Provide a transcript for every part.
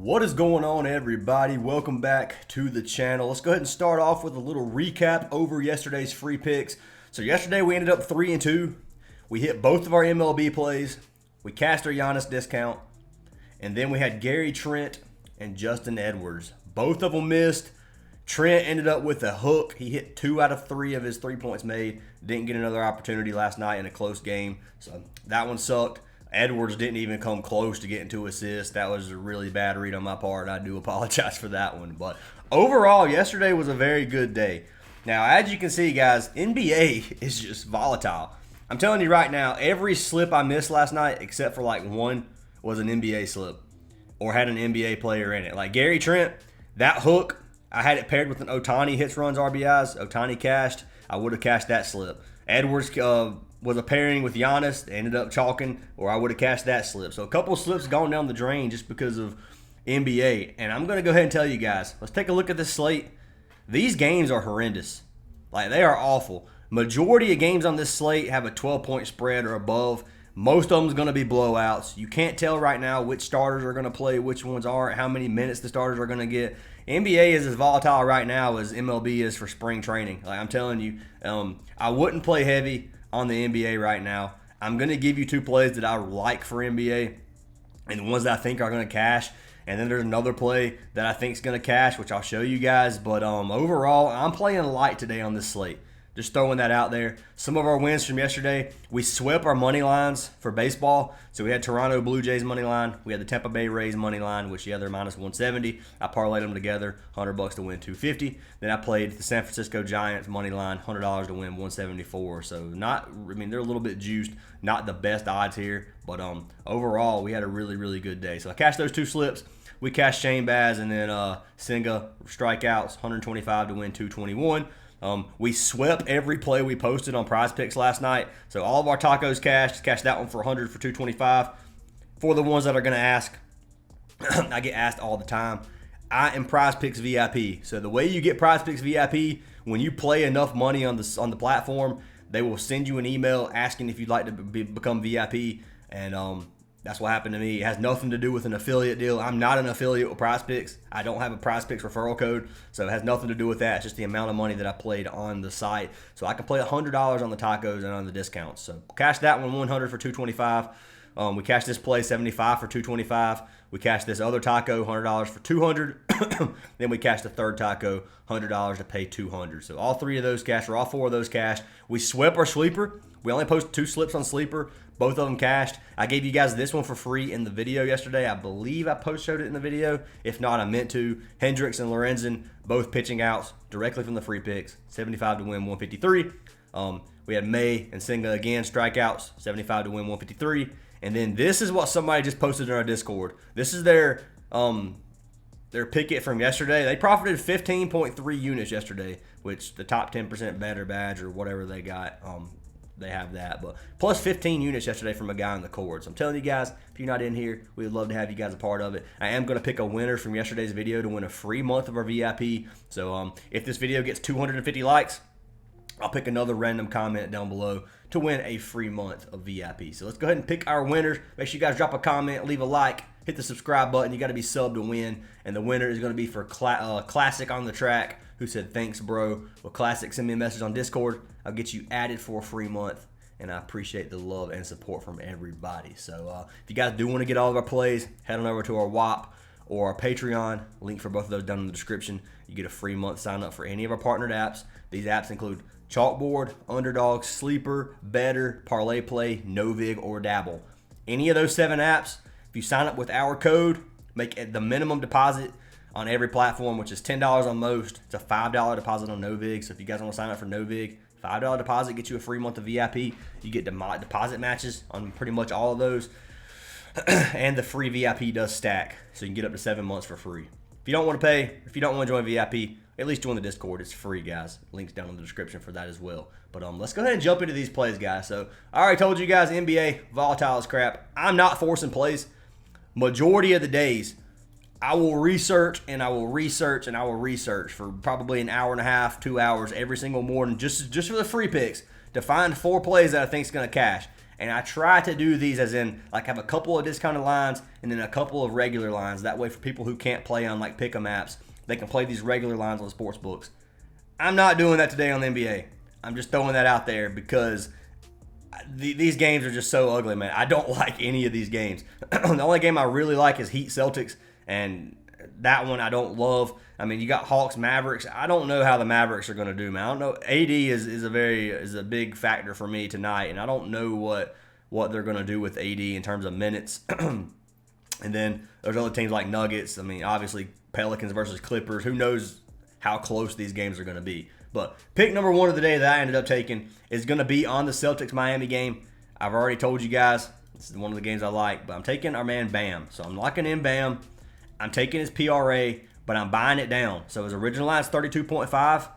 What is going on, everybody? Welcome back to the channel. Let's go ahead and start off with a little recap over yesterday's free picks. So yesterday we ended up 3-2. We hit both of our MLB plays. We cashed our Giannis discount. And then we had Gary Trent and Justin Edwards. Both of them missed. Trent ended up with a hook. He hit 2 out of 3 of his 3 points made. Didn't get another opportunity last night in a close game. So that one sucked. Edwards didn't even come close to getting 2 assists. That was a really bad read on my part. I do apologize for that one. But overall, yesterday was a very good day. Now, as you can see, guys, NBA is just volatile. I'm telling you right now, every slip I missed last night, except for like one, was an NBA slip or had an NBA player in it. Like Gary Trent, that hook, I had it paired with an Ohtani hits, runs, RBIs. Ohtani cashed. I would have cashed that slip. Edwards was a pairing with Giannis, ended up chalking, or I would have cashed that slip. So a couple of slips gone down the drain just because of NBA. And I'm going to go ahead and tell you guys, let's take a look at this slate. These games are horrendous. Like, they are awful. Majority of games on this slate have a 12-point spread or above. Most of them is going to be blowouts. You can't tell right now which starters are going to play, which ones aren't, how many minutes the starters are going to get. NBA is as volatile right now as MLB is for spring training. Like, I'm telling you, I wouldn't play heavy on the NBA right now. I'm going to give you 2 plays that I like for NBA and the ones that I think are going to cash. And then there's another play that I think is going to cash, which I'll show you guys. But overall, I'm playing light today on this slate. Just throwing that out there. Some of our wins from yesterday, we swept our money lines for baseball. So we had Toronto Blue Jays money line. We had the Tampa Bay Rays money line, which, yeah, they're minus 170. I parlayed them together, $100 to win 250. Then I played the San Francisco Giants money line, $100 to win 174. So they're a little bit juiced. Not the best odds here, but overall, we had a really, really good day. So I cashed those 2 slips. We cashed Shane Baz and then Senga strikeouts, 125 to win 221. We swept every play we posted on Prizepicks last night. So all of our tacos cashed. Cashed that one for 100 for 225. For the ones that are going to ask, I get asked all the time. I am Prizepicks VIP. So the way you get Prizepicks VIP, when you play enough money on the platform, they will send you an email asking if you'd like to become VIP. And that's what happened to me. It has nothing to do with an affiliate deal. I'm not an affiliate with Prizepicks. I don't have a Prizepicks referral code, so it has nothing to do with that. It's just the amount of money that I played on the site. So I can play $100 on the tacos and on the discounts. So cash that one 100 for 225. We cashed this play 75 for 225. We cashed this other taco $100 for 200. Then we cashed the third taco $100 to pay 200. So all 3 of those cashed, or all 4 of those cashed. We swept our sleeper. We only posted 2 slips on sleeper. Both of them cashed. I gave you guys this one for free in the video yesterday. I believe I showed it in the video. If not, I meant to. Hendricks and Lorenzen, both pitching outs directly from the free picks. 75 to win 153. We had May and Senga again, strikeouts. 75 to win 153. And then this is what somebody just posted in our Discord. This is their picket from yesterday. They profited 15.3 units yesterday, which the top 10% better badge or whatever they got. They have that, but plus 15 units yesterday from a guy on the court. So I'm telling you guys, if you're not in here, we would love to have you guys a part of it. I am going to pick a winner from yesterday's video to win a free month of our VIP. So if this video gets 250 likes, I'll pick another random comment down below to win a free month of VIP. So let's go ahead and pick our winners. Make sure you guys drop a comment, leave a like, hit the subscribe button. You got to be subbed to win. And the winner is going to be for Classic on the Track, who said, "Thanks, bro." Well, Classic, send me a message on Discord. I'll get you added for a free month. And I appreciate the love and support from everybody. So if you guys do want to get all of our plays, head on over to our WAP or our Patreon. Link for both of those down in the description. You get a free month sign up for any of our partnered apps. These apps include CHALKBOARD, UNDERDOG, Sleeper, Better, Parlay Play, NOVIG, or Dabble. Any of those 7 apps, if you sign up with our code, make the minimum deposit on every platform, which is $10 on most. It's a $5 deposit on NOVIG. So if you guys want to sign up for NOVIG, $5 deposit gets you a free month of VIP. You get deposit matches on pretty much all of those. And the free VIP does stack. So you can get up to 7 months for free. If you don't want to pay, if you don't want to join VIP, at least join the Discord. It's free, guys. Links down in the description for that as well. But let's go ahead and jump into these plays, guys. So I already told you guys, NBA, volatile as crap. I'm not forcing plays. Majority of the days, I will research and I will research and I will research for probably an hour and a half, 2 hours every single morning just for the free picks to find 4 plays that I think is going to cash. And I try to do these as in, like, have a couple of discounted lines and then a couple of regular lines. That way for people who can't play on, like, pick-em apps, they can play these regular lines on sports books. I'm not doing that today on the NBA. I'm just throwing that out there because these games are just so ugly, man. I don't like any of these games. The only game I really like is Heat Celtics, and that one I don't love. I mean, you got Hawks Mavericks. I don't know how the Mavericks are going to do, man. I don't know. AD is a big factor for me tonight, and I don't know what they're going to do with AD in terms of minutes. And then there's other teams like Nuggets. I mean, obviously Pelicans versus Clippers. Who knows how close these games are going to be. But pick number one of the day that I ended up taking is going to be on the Celtics-Miami game. I've already told you guys this is one of the games I like, but I'm taking our man Bam. So I'm locking in Bam. I'm taking his PRA, but I'm buying it down. So his original line is 32.5.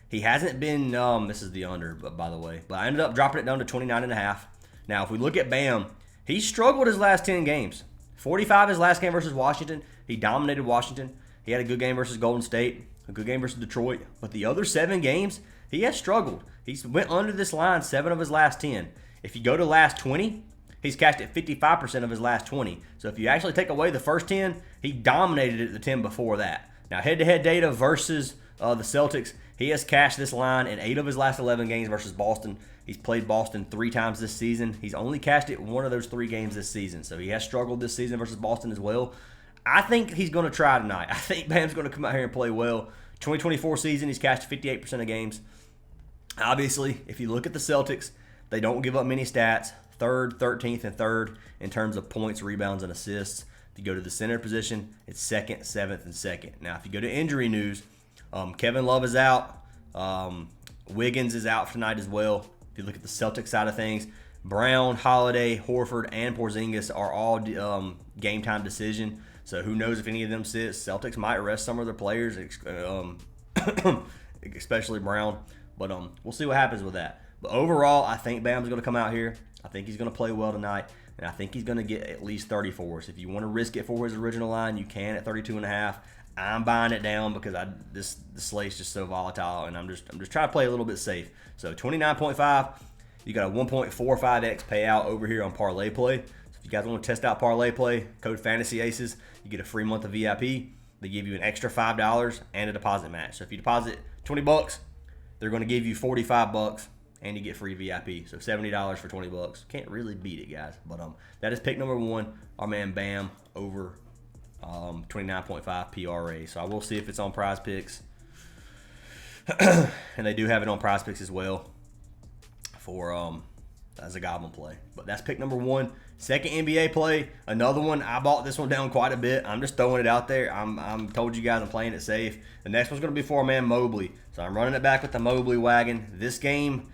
He hasn't been, this is the under, by the way, but I ended up dropping it down to 29.5. Now, if we look at Bam, he struggled his last 10 games. 45 his last game versus Washington. He dominated Washington. He had a good game versus Golden State. A good game versus Detroit. But the other 7 games, he has struggled. He's went under this line 7 of his last 10. If you go to last 20, he's cashed at 55% of his last 20. So if you actually take away the first 10, he dominated it the 10 before that. Now, head-to-head data versus the Celtics, he has cashed this line in 8 of his last 11 games versus Boston. He's played Boston 3 times this season. He's only cashed it in 1 of those 3 games this season. So he has struggled this season versus Boston as well. I think he's going to try tonight. I think Bam's going to come out here and play well. 2024 season, he's cashed 58% of games. Obviously, if you look at the Celtics, they don't give up many stats. 3rd, 13th, and 3rd in terms of points, rebounds, and assists. If you go to the center position, it's 2nd, 7th, and 2nd. Now, if you go to injury news, Kevin Love is out. Wiggins is out tonight as well. If you look at the Celtics side of things, Brown, Holiday, Horford, and Porzingis are all game time decision. So who knows if any of them sits. Celtics might rest some of their players, especially Brown. But we'll see what happens with that. But overall, I think Bam's going to come out here. I think he's going to play well tonight. And I think he's going to get at least 34. So if you want to risk it for his original line, you can at 32.5. I'm buying it down because the slate's just so volatile, and I'm just trying to play a little bit safe. So 29.5, you got a 1.45x payout over here on Parlay Play. So if you guys want to test out Parlay Play, code Fantasy Aces, you get a free month of VIP. They give you an extra $5 and a deposit match. So if you deposit $20, they're going to give you $45 and you get free VIP. So $70 for $20. Can't really beat it, guys. But that is pick number 1. Our man Bam over 29.5 PRA. So I will see if it's on Prizepicks. And they do have it on Prizepicks as well for as a goblin play. But that's pick number 1. Second NBA play, another one. I bought this one down quite a bit. I'm just throwing it out there. I'm told you guys I'm playing it safe. The next one's going to be for our man Mobley. So I'm running it back with the Mobley wagon. This game,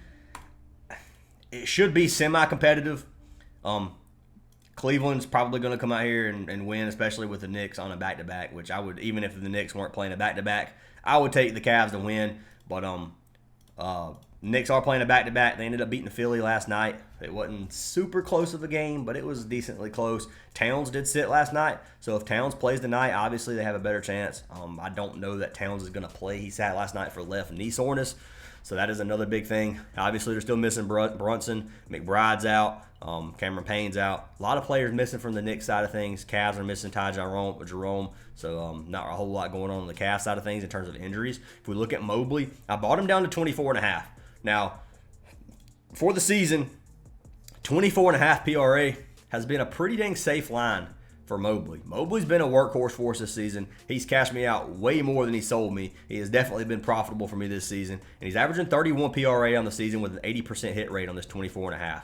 it should be semi-competitive. Cleveland's probably going to come out here and win, especially with the Knicks on a back-to-back, which I would, even if the Knicks weren't playing a back-to-back, I would take the Cavs to win. But Knicks are playing a back-to-back. They ended up beating the Philly last night. It wasn't super close of a game, but it was decently close. Towns did sit last night, so if Towns plays tonight, obviously they have a better chance. I don't know that Towns is going to play. He sat last night for left knee soreness, so that is another big thing. Obviously, they're still missing Brunson. McBride's out. Cameron Payne's out. A lot of players missing from the Knicks side of things. Cavs are missing Ty Jerome. So not a whole lot going on the Cavs side of things in terms of injuries. If we look at Mobley, I bought him down to 24.5. Now, for the season, 24.5 PRA has been a pretty dang safe line for Mobley. Mobley's been a workhorse for us this season. He's cashed me out way more than he sold me. He has definitely been profitable for me this season. And he's averaging 31 PRA on the season with an 80% hit rate on this 24.5.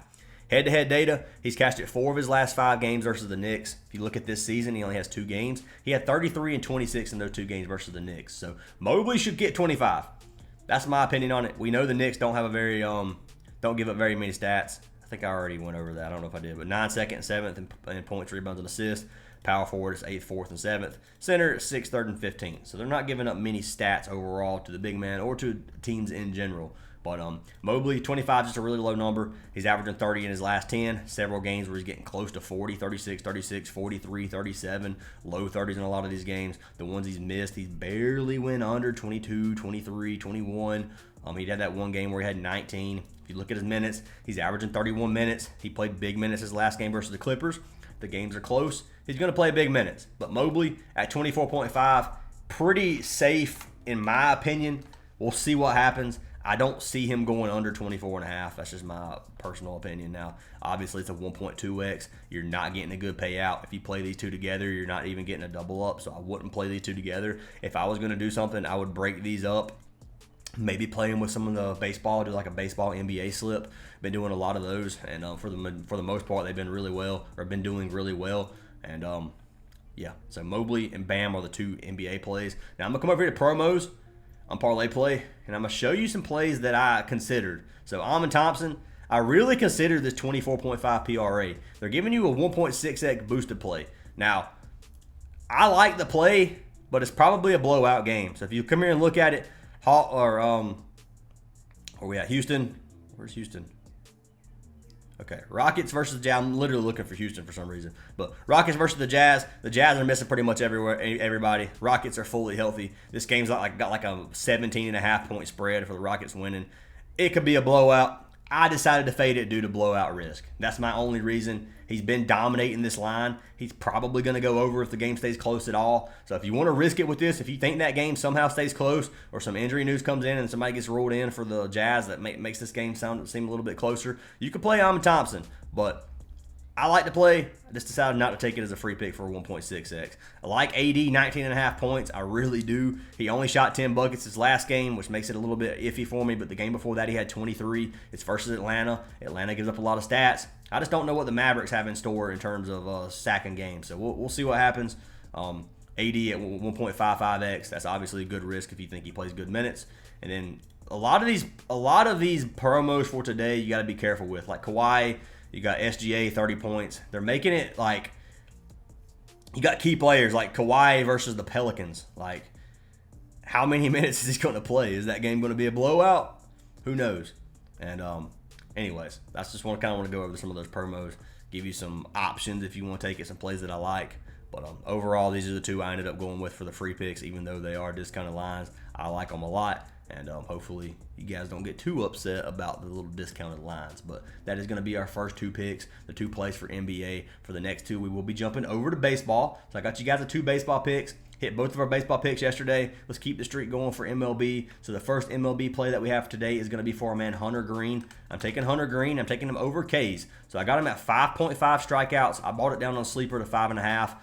Head-to-head data, he's cashed it 4 of his last 5 games versus the Knicks. If you look at this season, he only has 2 games. He had 33 and 26 in those 2 games versus the Knicks. So Mobley should get 25. That's my opinion on it. We know the Knicks don't have a very don't give up very many stats. I think I already went over that. I don't know if I did, but 9th, 2nd, 7th in points, rebounds, and assists. Power forward is 8th, 4th, and 7th. Center is 6th, 3rd, and 15th. So they're not giving up many stats overall to the big man or to teams in general. But Mobley, 25 is just a really low number. He's averaging 30 in his last 10. Several games where he's getting close to 40, 36, 36, 43, 37, low 30s in a lot of these games. The ones he's missed, he's barely went under 22, 23, 21. He had that one game where he had 19. If you look at his minutes, he's averaging 31 minutes. He played big minutes his last game versus the Clippers. The games are close. He's going to play big minutes. But Mobley at 24.5, pretty safe in my opinion. We'll see what happens. I don't see him going under 24.5. That's just my personal opinion. Now, obviously, it's a 1.2x. You're not getting a good payout. If you play these two together, you're not even getting a double up, so I wouldn't play these two together. If I was going to do something, I would break these up. Maybe play them with some of the baseball, do like a baseball NBA slip. Been doing a lot of those, and for the most part, they've been really well, or been doing really well. And yeah, so Mobley and Bam are the two NBA plays. Now I'm gonna come over here to promos on Parlay Play, and I'm gonna show you some plays that I considered. So Amon Thompson, I really considered this 24.5 PRA. They're giving you a 1.6x boosted play. Now, I like the play, but it's probably a blowout game. So if you come here and look at it. Where we at? Houston. Where's Houston? Okay, Rockets versus the Jazz. I'm literally looking for Houston for some reason. But Rockets versus the Jazz. The Jazz are missing pretty much everybody. Rockets are fully healthy. This game's got like a 17.5 point spread for the Rockets winning. It could be a blowout. I decided to fade it due to blowout risk. That's my only reason. He's been dominating this line. He's probably going to go over if the game stays close at all. So if you want to risk it with this, if you think that game somehow stays close or some injury news comes in and somebody gets rolled in for the Jazz that makes this game seem a little bit closer, you could play Amon Thompson. But I like to play. I just decided not to take it as a free pick for 1.6x. I like AD 19.5 points. I really do. He only shot 10 buckets his last game, which makes it a little bit iffy for me. But the game before that, he had 23. It's versus Atlanta. Atlanta gives up a lot of stats. I just don't know what the Mavericks have in store in terms of sacking games. So we'll see what happens. AD at 1.55x. That's obviously a good risk if you think he plays good minutes. And then a lot of these promos for today, you got to be careful with. Like Kawhi. You got SGA, 30 points. They're making it like you got key players like Kawhi versus the Pelicans. Like, how many minutes is he going to play? Is that game going to be a blowout? Who knows? And anyways, that's just kind of want to go over some of those promos, give you some options if you want to take it, some plays that I like. But overall, these are the two I ended up going with for the free picks, even though they are discounted lines. I like them a lot. And hopefully you guys don't get too upset about the little discounted lines. But that is going to be our first two picks, the two plays for NBA. For the next two, we will be jumping over to baseball. So I got you guys the two baseball picks. Hit both of our baseball picks yesterday. Let's keep the streak going for MLB. So the first MLB play that we have today is going to be for our man Hunter Greene. I'm taking Hunter Greene. I'm taking him over K's. So I got him at 5.5 strikeouts. I bought it down on sleeper to 5.5.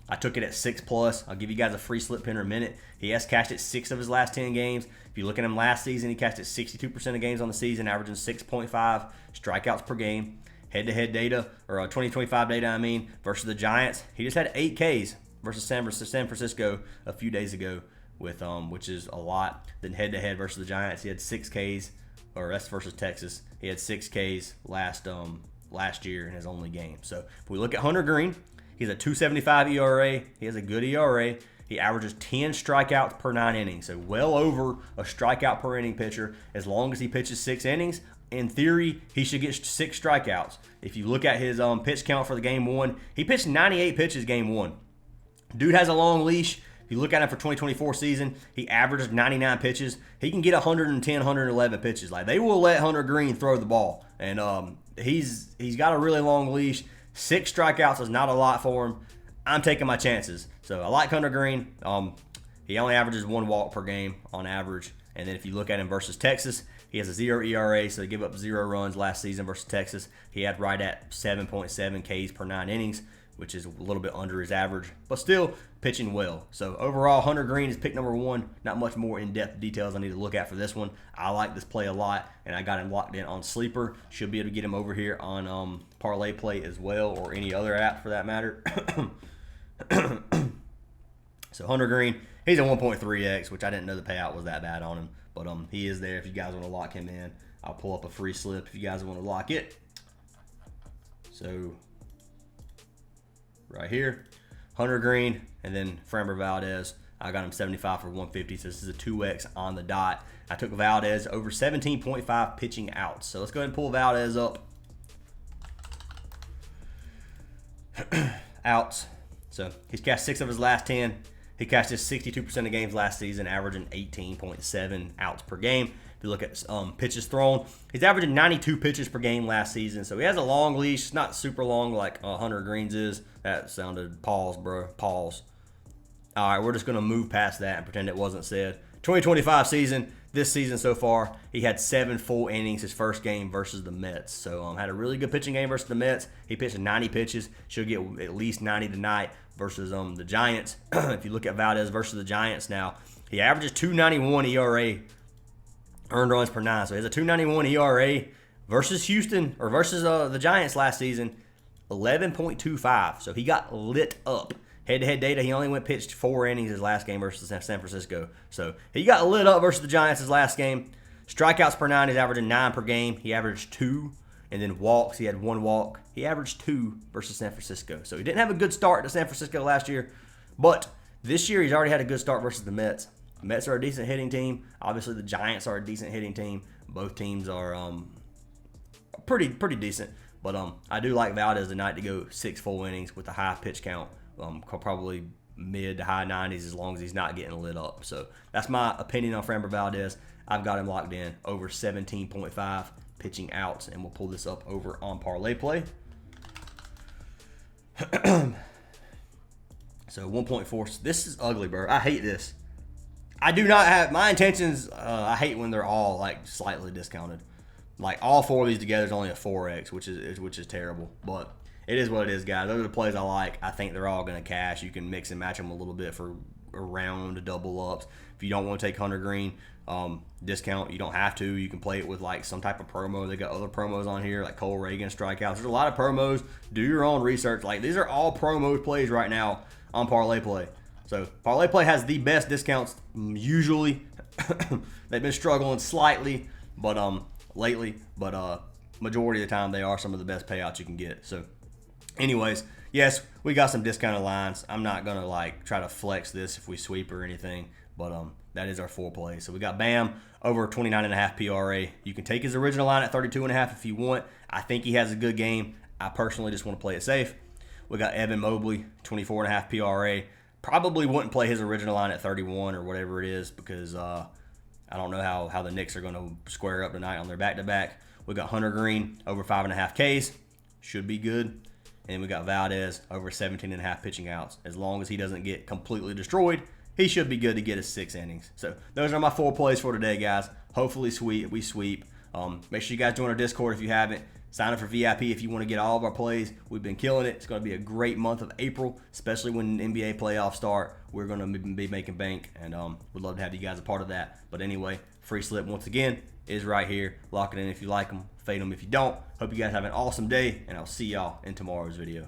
I took it at 6+. I'll give you guys a free slip pin in a minute. He has cashed it 6 of his last 10 games. If you look at him last season, he cashed it 62% of games on the season, averaging 6.5 strikeouts per game. Head-to-head data, or 2025 data, I mean, versus the Giants. He just had 8 Ks versus San Francisco a few days ago, with which is a lot. Then head-to-head versus the Giants, he had 6 Ks, or that's versus Texas. He had 6 Ks last year in his only game. So if we look at Hunter Greene, he's a 2.75 ERA. He has a good ERA. He averages 10 strikeouts per 9 innings, so well over a strikeout per inning pitcher. As long as he pitches 6 innings, in theory, he should get 6 strikeouts. If you look at his pitch count for the game one, he pitched 98 pitches game one. Dude has a long leash. If you look at him for 2024 season, he averages 99 pitches. He can get 110, 111 pitches. Like, they will let Hunter Greene throw the ball, and he's got a really long leash. 6 strikeouts is not a lot for him. I'm taking my chances. So I like Hunter Greene. He only averages 1 walk per game on average. And then if you look at him versus Texas, he has a 0 ERA, so he gave up 0 runs last season versus Texas. He had right at 7.7 Ks per 9 innings, which is a little bit under his average, but still pitching well. So overall, Hunter Greene is pick number 1. Not much more in-depth details I need to look at for this one. I like this play a lot, and I got him locked in on Sleeper. Should be able to get him over here on Parlay Play as well, or any other app for that matter. So Hunter Greene, he's a 1.3x, which I didn't know the payout was that bad on him. But he is there if you guys want to lock him in. I'll pull up a free slip if you guys want to lock it. So right here, Hunter Greene, and then Framber Valdez. I got him 75 for 150, so this is a 2x on the dot. I took Valdez over 17.5 pitching outs. So let's go ahead and pull Valdez up. Outs. So he's cashed 6 of his last 10. He cashed just 62% of games last season, averaging 18.7 outs per game. If you look at pitches thrown, he's averaging 92 pitches per game last season. So he has a long leash. It's not super long like Hunter Greene's is. That sounded pause, bro. Pause. All right, we're just going to move past that and pretend it wasn't said. 2025 season, this season so far, he had 7 full innings his first game versus the Mets. So had a really good pitching game versus the Mets. He pitched 90 pitches. Should get at least 90 tonight versus the Giants. If you look at Valdez versus the Giants now, he averages 2.91 ERA, earned runs per 9. So he has a 2.91 ERA versus Houston, or versus the Giants last season, 11.25. So he got lit up. Head-to-head data, he only pitched 4 innings his last game versus San Francisco. So he got lit up versus the Giants his last game. Strikeouts per 9, he's averaging 9 per game. He averaged 2. And then walks, he had 1 walk. He averaged 2 versus San Francisco. So he didn't have a good start to San Francisco last year. But this year, he's already had a good start versus the Mets. The Mets are a decent hitting team. Obviously, the Giants are a decent hitting team. Both teams are pretty decent. But I do like Valdez tonight to go 6 full innings with a high pitch count. Probably mid to high 90s as long as he's not getting lit up. So that's my opinion on Framber Valdez. I've got him locked in over 17.5 pitching outs, and we'll pull this up over on Parlay Play. So 1.4. This is ugly, bro. I hate this. I do not have my intentions. I hate when they're all like slightly discounted. Like all 4 of these together is only a 4x, which is terrible. But it is what it is, guys. Those are the plays I like. I think they're all going to cash. You can mix and match them a little bit for around double ups. If you don't want to take Hunter Greene discount, you don't have to. You can play it with like some type of promo. They got other promos on here like Cole Reagan strikeouts. There's a lot of promos. Do your own research. Like these are all promo plays right now on Parlay Play. So Parlay Play has the best discounts usually. They've been struggling slightly, but lately, but majority of the time they are some of the best payouts you can get. So anyways, yes, we got some discounted lines. I'm not gonna like try to flex this if we sweep or anything, but that is our 4 plays. So we got Bam over 29.5 PRA. You can take his original line at 32.5 if you want. I think he has a good game. I personally just want to play it safe. We got Evan Mobley, 24.5 PRA. Probably wouldn't play his original line at 31 or whatever it is because I don't know how the Knicks are going to square up tonight on their back-to-back. We got Hunter Greene over 5.5 Ks. Should be good. And we got Valdez over 17.5 pitching outs. As long as he doesn't get completely destroyed, he should be good to get his 6 innings. So those are my 4 plays for today, guys. Hopefully we sweep. Make sure you guys join our Discord if you haven't. Sign up for VIP if you want to get all of our plays. We've been killing it. It's going to be a great month of April, especially when NBA playoffs start. We're going to be making bank, and we'd love to have you guys a part of that. But anyway, free slip once again is right here. Lock it in if you like them, fade them if you don't. Hope you guys have an awesome day, and I'll see y'all in tomorrow's video.